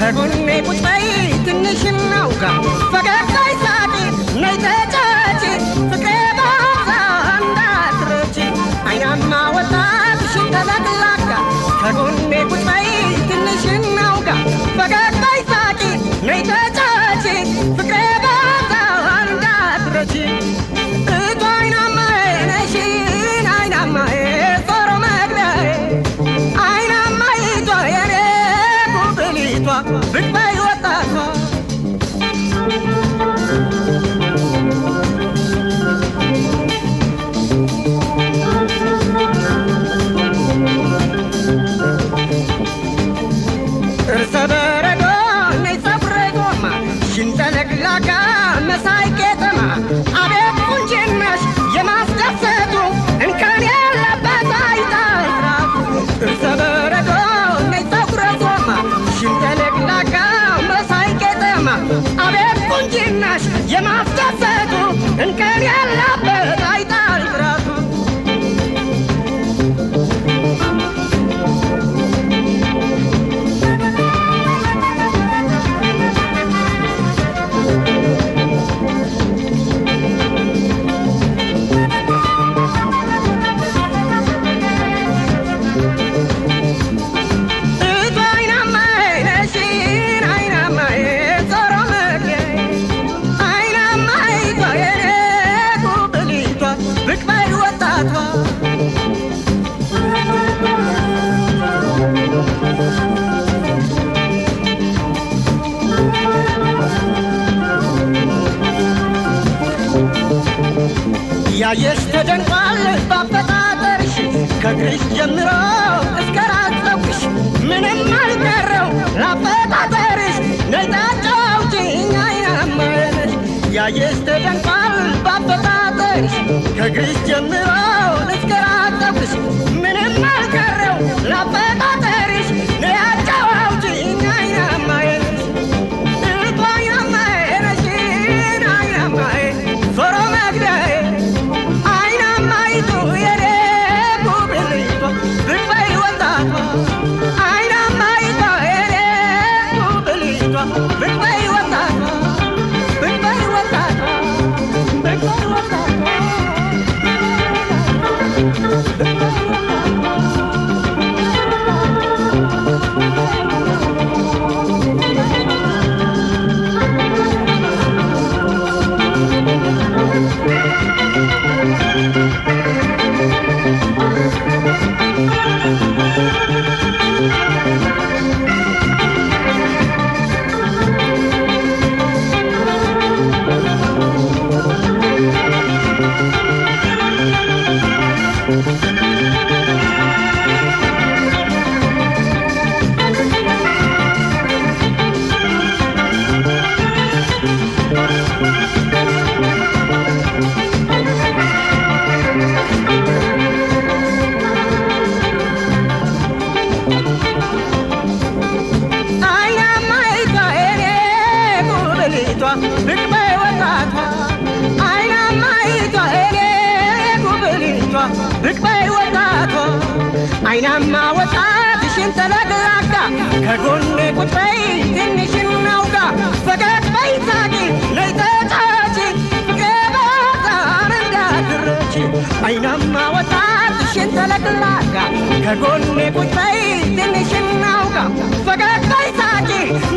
ከጎኔ ቁጭ በይ ትንሽ እናውጋ ፈገግታ ይሳቂ ነይ ተጫወቺ ፍቅሬ በዛ እንዳትረቺ አይናማ ወጣትሽን ተለቅላጋ ከጎኔ ቁጭ በይ ትንሽ እናውጋ ፈገግታ ይሳቂ ነይ ተጫወቺ ፍቅሬ በዛ እንዳትረቺ እቱ አይናማዬ ነሽን አይናማዬ ዞሮ መግቢያዬ አይናማይቷ የኔ ጉብሊቷ ብቅ በይ ወጣቷ ጥርሰ በረዶ ነይ ፀጉረ ጎማ ሽንጠለቅላቃ መሳይ ቄጠማ አቤት ቁንጅናሽ የማስደሰቱ እንከን የለበት አይታስራቱ ጥርሰ በረዶ ነይ ፀጉረ ጎማ ሽንጠለቅላቃ መሳይ ቄጠማ አቤት ቁንጅናሽ የማስደሰቱ እንከን የለበት አይታስራቱ ያየሽ ተደንቋል ባፈጣጠርሽ ከእግርሽ ጀምሮ እስከ ራስ ፀጉርሽ ምንም አልቀረው ላፈጣጠርሽ ነይ ታጫውቺኝ አይናማዬ ነሽ ያየሽ ተደንቋል ባፈጣጠርሽ ከእግርሽ ጀምሮ እስከ ራስ ፀጉርሽ ምንም አልቀረው ላፈጣጠርሽ ነይ አጫውቺኝ አይናማዬ ነሽ እቱ አይናማዬ ነሽን አይናማዬ ዞሮ መግቢያዬ አይናማ ወጣትሽን ተለቅላቃ ከጎኔ ቁጭ በይ ትንሽ እናውጋ ፈገግ በይ ሳቂ ነይ ተጫወቺ ፍቅሬ በዛን እንዳትረቺ አይናማ ወጣትሽን ተለቅላቃ ከጎኔ ቁጭ በይ ትንሽ እናውጋ ፈገግ በይ ሳቂ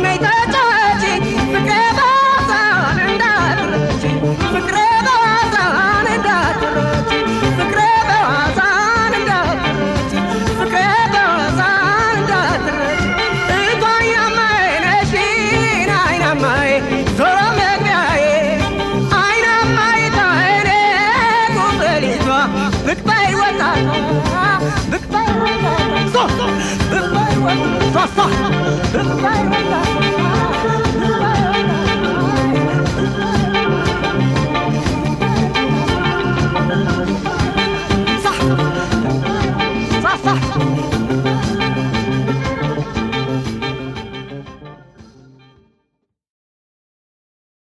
ነይ ተጫወቺ ፍቅሬ በዛን እንዳትረቺ ፍቅሬ በዛን እንዳትረቺ ፍቅሬ በዛን እንዳትረቺ Look by